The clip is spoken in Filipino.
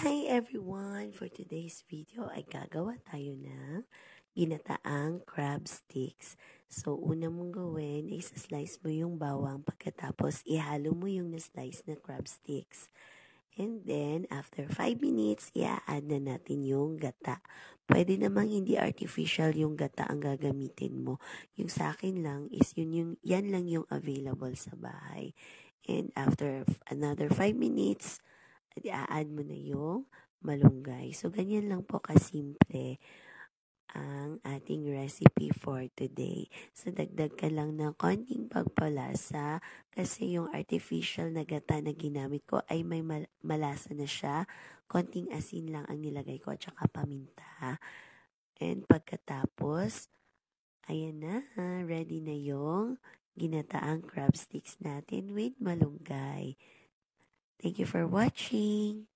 Hi everyone! For today's video ay gagawa tayo ng ginataang crab sticks. So, una mong gawin ay slice mo yung bawang pagkatapos ihalo mo yung na-slice na crab sticks. And then, after 5 minutes, i-add na natin yung gata. Pwede namang hindi artificial yung gata ang gagamitin mo. Yung sa akin lang is yan lang yung available sa bahay. And after another 5 minutes, i-add mo na yung malunggay. So, ganyan lang po kasimple ang ating recipe for today. So, dagdag ka lang ng konting pagpalasa kasi yung artificial na gata na ginamit ko ay may malasa na siya. Konting asin lang ang nilagay ko at saka paminta. And pagkatapos, ayan na, ready na yung ginataang crab sticks natin with malunggay. Thank you for watching.